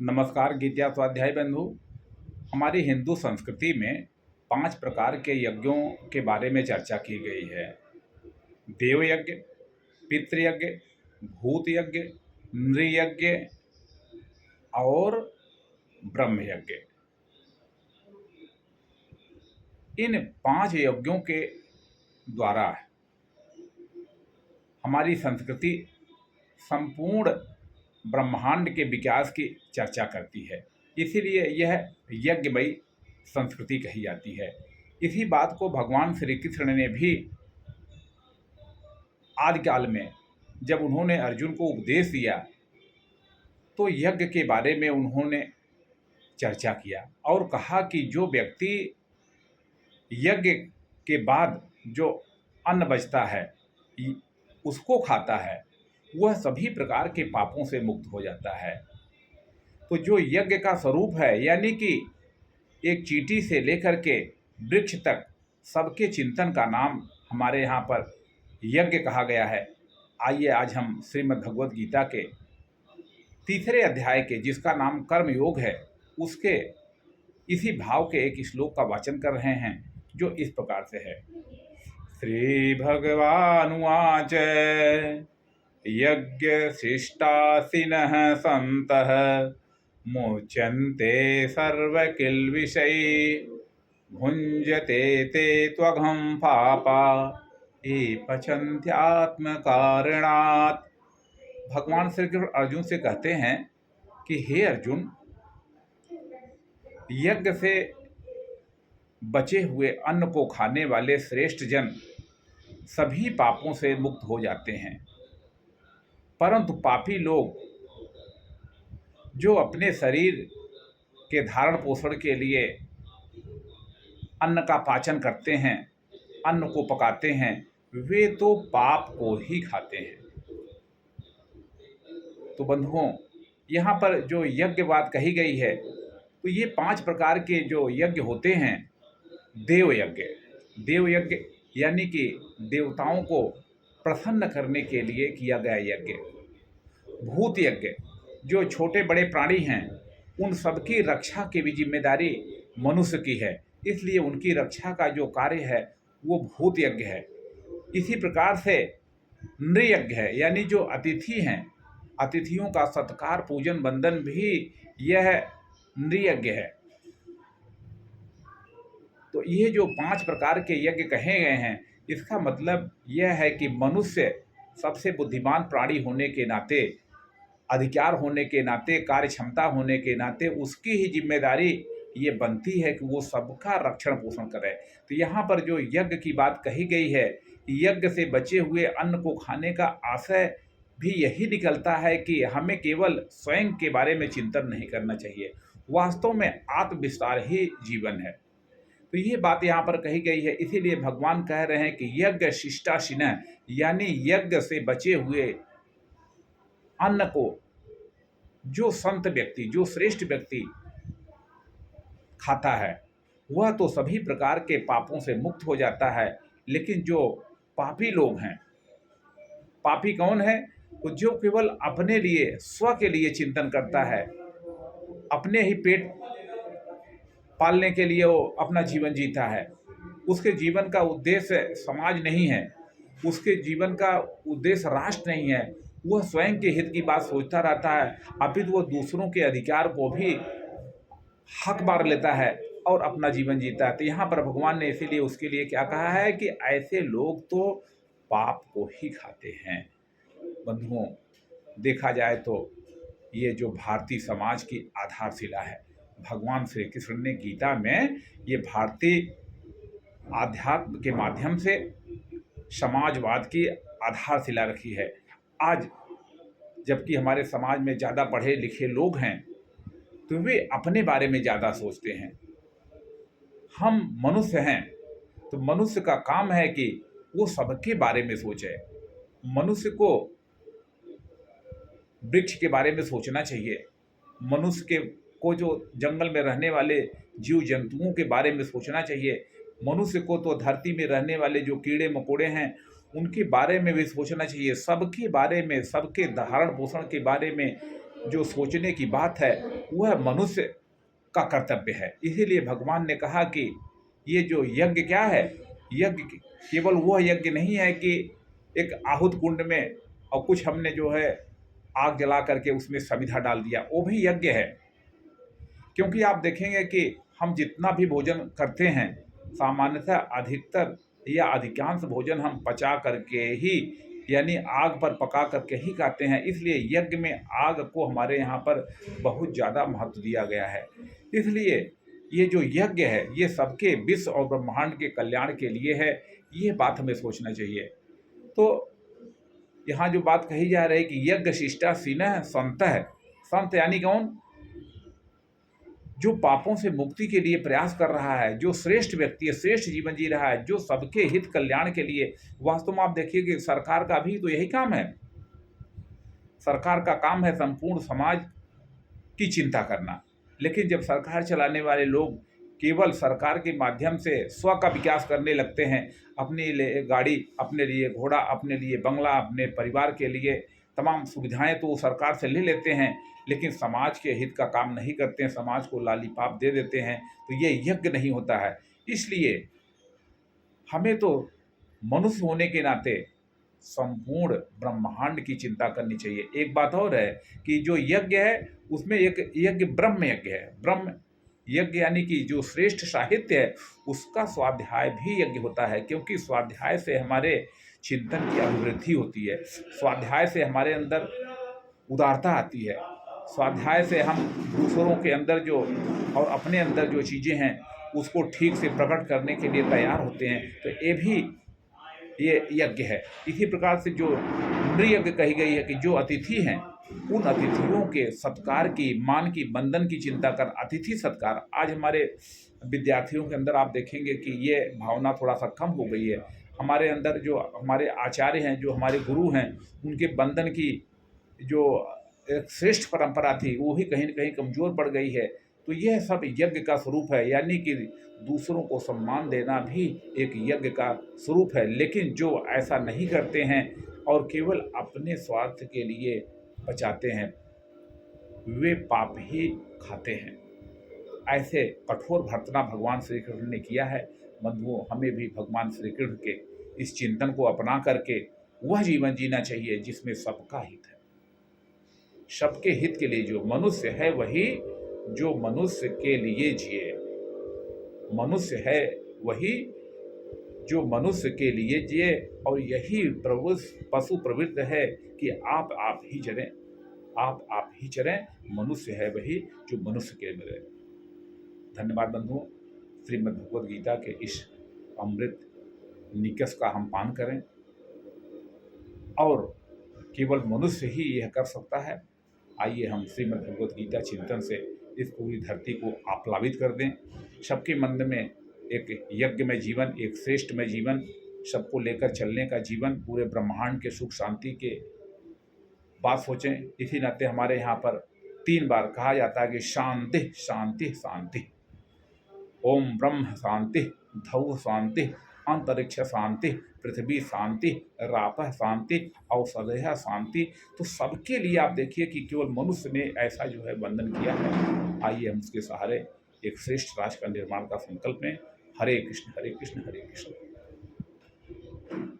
नमस्कार गीत्या स्वाध्याय बंधु। हमारी हिंदू संस्कृति में 5 प्रकार के यज्ञों के बारे में चर्चा की गई है। देव यज्ञ, पितृयज्ञ, भूत यज्ञ, नृयज्ञ और ब्रह्म यज्ञ। इन 5 यज्ञों के द्वारा हमारी संस्कृति संपूर्ण ब्रह्मांड के विकास की चर्चा करती है, इसीलिए यह यज्ञमयी संस्कृति कही जाती है। इसी बात को भगवान श्री कृष्ण ने भी आदिकाल में जब उन्होंने अर्जुन को उपदेश दिया तो यज्ञ के बारे में उन्होंने चर्चा किया और कहा कि जो व्यक्ति यज्ञ के बाद जो अन्न बचता है उसको खाता है वह सभी प्रकार के पापों से मुक्त हो जाता है। तो जो यज्ञ का स्वरूप है, यानी कि एक चींटी से लेकर के वृक्ष तक सबके चिंतन का नाम हमारे यहाँ पर यज्ञ कहा गया है। आइए आज हम श्रीमद् भगवद गीता के 3 अध्याय के, जिसका नाम कर्म योग है, उसके इसी भाव के एक श्लोक का वाचन कर रहे हैं जो इस प्रकार से है। श्री भगवानुवाच यज्ञ शिष्टासिनः सन्तः मुच्यन्ते सर्वकिल्बिषै भुञ्जते ते त्वघं पापा ये पचन्त्यात्मकारणात्। भगवान श्री कृष्ण अर्जुन से कहते हैं कि हे अर्जुन, यज्ञ से बचे हुए अन्न को खाने वाले श्रेष्ठ जन सभी पापों से मुक्त हो जाते हैं, परंतु पापी लोग जो अपने शरीर के धारण पोषण के लिए अन्न का पाचन करते हैं, अन्न को पकाते हैं, वे तो पाप को ही खाते हैं। तो बंधुओं, यहाँ पर जो यज्ञ बात कही गई है, तो ये 5 प्रकार के जो यज्ञ होते हैं। देव यज्ञ, देव यज्ञ यानी कि देवताओं को प्रसन्न करने के लिए किया गया यज्ञ। भूत यज्ञ, जो छोटे बड़े प्राणी हैं उन सबकी रक्षा की भी जिम्मेदारी मनुष्य की है, इसलिए उनकी रक्षा का जो कार्य है वो भूत यज्ञ है। इसी प्रकार से नृयज्ञ है, यानी जो अतिथि हैं, अतिथियों का सत्कार पूजन वंदन भी यह नृयज्ञ है। तो ये जो 5 प्रकार के यज्ञ कहे गए हैं, इसका मतलब यह है कि मनुष्य सबसे बुद्धिमान प्राणी होने के नाते, अधिकार होने के नाते, कार्य क्षमता होने के नाते उसकी ही जिम्मेदारी ये बनती है कि वो सबका रक्षण पोषण करे। तो यहाँ पर जो यज्ञ की बात कही गई है, यज्ञ से बचे हुए अन्न को खाने का आशय भी यही निकलता है कि हमें केवल स्वयं के बारे में चिंतन नहीं करना चाहिए, वास्तव में आत्मविस्तार ही जीवन है। तो ये बात यहाँ पर कही गई है, इसीलिए भगवान कह रहे हैं कि यज्ञ शिष्टाशिनः, यानी यज्ञ से बचे हुए अन्न को जो संत व्यक्ति, जो श्रेष्ठ व्यक्ति खाता है वह तो सभी प्रकार के पापों से मुक्त हो जाता है। लेकिन जो पापी लोग हैं, पापी कौन है? तो जो केवल अपने लिए, स्व के लिए चिंतन करता है, अपने ही पेट पालने के लिए वो अपना जीवन जीता है, उसके जीवन का उद्देश्य समाज नहीं है, उसके जीवन का उद्देश्य राष्ट्र नहीं है, वह स्वयं के हित की बात सोचता रहता है, अपितु वह दूसरों के अधिकार को भी हक मार लेता है और अपना जीवन जीता है। तो यहाँ पर भगवान ने इसीलिए उसके लिए क्या कहा है कि ऐसे लोग तो पाप को ही खाते हैं। बंधुओं, देखा जाए तो ये जो भारतीय समाज की आधारशिला है, भगवान श्री कृष्ण ने गीता में ये भारतीय आध्यात्म के माध्यम से समाजवाद की आधारशिला रखी है। आज जबकि हमारे समाज में ज़्यादा पढ़े लिखे लोग हैं तो वे अपने बारे में ज़्यादा सोचते हैं। हम मनुष्य हैं तो मनुष्य का काम है कि वो सबके बारे में सोचे। मनुष्य को वृक्ष के बारे में सोचना चाहिए, मनुष्य को जो जंगल में रहने वाले जीव जंतुओं के बारे में सोचना चाहिए, मनुष्य को तो धरती में रहने वाले जो कीड़े मकोड़े हैं उनके बारे में भी सोचना चाहिए। सबके बारे में, सबके धारण पोषण के बारे में जो सोचने की बात है वह मनुष्य का कर्तव्य है। इसीलिए भगवान ने कहा कि ये जो यज्ञ क्या है, यज्ञ केवल वह यज्ञ नहीं है कि एक आहूत कुंड में और कुछ हमने जो है आग जला करके उसमें समिधा डाल दिया, वो भी यज्ञ है। क्योंकि आप देखेंगे कि हम जितना भी भोजन करते हैं सामान्यतः अधिकतर या अधिकांश भोजन हम पचा करके ही, यानी आग पर पका करके ही खाते हैं। इसलिए यज्ञ में आग को हमारे यहाँ पर बहुत ज़्यादा महत्व दिया गया है। इसलिए ये जो यज्ञ है ये सबके विश्व और ब्रह्मांड के कल्याण के लिए है, ये बात हमें सोचना चाहिए। तो यहाँ जो बात कही जा रही है कि यज्ञ शिष्टा सीनः संतः, संत यानी कौन? जो पापों से मुक्ति के लिए प्रयास कर रहा है, जो श्रेष्ठ व्यक्ति है, श्रेष्ठ जीवन जी रहा है, जो सबके हित कल्याण के लिए। वास्तव में आप देखिए कि सरकार का भी तो यही काम है। सरकार का काम है संपूर्ण समाज की चिंता करना, लेकिन जब सरकार चलाने वाले लोग केवल सरकार के माध्यम से स्व का विकास करने लगते हैं, अपने लिए गाड़ी, अपने लिए घोड़ा, अपने लिए बंगला, अपने परिवार के लिए तमाम सुविधाएं तो वो सरकार से ले लेते हैं, लेकिन समाज के हित का काम नहीं करते हैं, समाज को लालीपाप दे देते हैं, तो ये यज्ञ नहीं होता है। इसलिए हमें तो मनुष्य होने के नाते संपूर्ण ब्रह्मांड की चिंता करनी चाहिए। एक बात और है कि जो यज्ञ है उसमें एक यज्ञ ब्रह्म यज्ञ है। ब्रह्म यज्ञ यानी कि जो श्रेष्ठ साहित्य है उसका स्वाध्याय भी यज्ञ होता है, क्योंकि स्वाध्याय से हमारे चिंतन की अभिवृद्धि होती है, स्वाध्याय से हमारे अंदर उदारता आती है, स्वाध्याय से हम दूसरों के अंदर जो और अपने अंदर जो चीज़ें हैं उसको ठीक से प्रकट करने के लिए तैयार होते हैं। तो ये भी ये यज्ञ है। इसी प्रकार से जो नृयज्ञ कही गई है कि जो अतिथि हैं उन अतिथियों के सत्कार की, मान की, बंधन की चिंता कर अतिथि सत्कार। आज हमारे विद्यार्थियों के अंदर आप देखेंगे कि ये भावना थोड़ा सा कम हो गई है। हमारे अंदर जो हमारे आचार्य हैं, जो हमारे गुरु हैं, उनके बंधन की जो एक श्रेष्ठ परंपरा थी वो भी कहीं न कहीं कमज़ोर पड़ गई है। तो यह सब यज्ञ का स्वरूप है, यानी कि दूसरों को सम्मान देना भी एक यज्ञ का स्वरूप है। लेकिन जो ऐसा नहीं करते हैं और केवल अपने स्वार्थ के लिए बचाते हैं, वे पाप ही खाते हैं। ऐसे कठोर भर्त्सना भगवान श्री कृष्ण ने किया है। बंधुओं, हमें भी भगवान श्री कृष्ण के इस चिंतन को अपना करके वह जीवन जीना चाहिए जिसमें सबका हित है। सबके हित के लिए जो मनुष्य है वही जो मनुष्य के लिए जिए, मनुष्य है वही जो मनुष्य के लिए जिए। और यही पशु प्रवृत्ति है कि आप ही चरें, आप ही चरें। मनुष्य है वही जो मनुष्य के लिए रहे। धन्यवाद बंधुओं। श्रीमद् भगवद गीता के इस अमृत निकष का हम पान करें, और केवल मनुष्य ही यह कर सकता है। आइए हम श्रीमद् भगवद गीता चिंतन से इस पूरी धरती को आप्लावित कर दें। सबके मन में एक यज्ञ में जीवन, एक श्रेष्ठ में जीवन, सबको लेकर चलने का जीवन, पूरे ब्रह्मांड के सुख शांति के बात सोचें। इसी नाते हमारे यहाँ पर 3 बार कहा जाता है कि शांति शांति शांति। ओम ब्रह्म शांति, धौ शांति, अंतरिक्ष शांति, पृथ्वी शांति, रापः शांति, औषधयः शांति। तो सबके लिए आप देखिए कि केवल मनुष्य ने ऐसा जो है बंधन किया है। आइए हम उसके सहारे एक श्रेष्ठ राष्ट्र का निर्माण का संकल्प लें। हरे कृष्ण हरे कृष्ण हरे कृष्ण।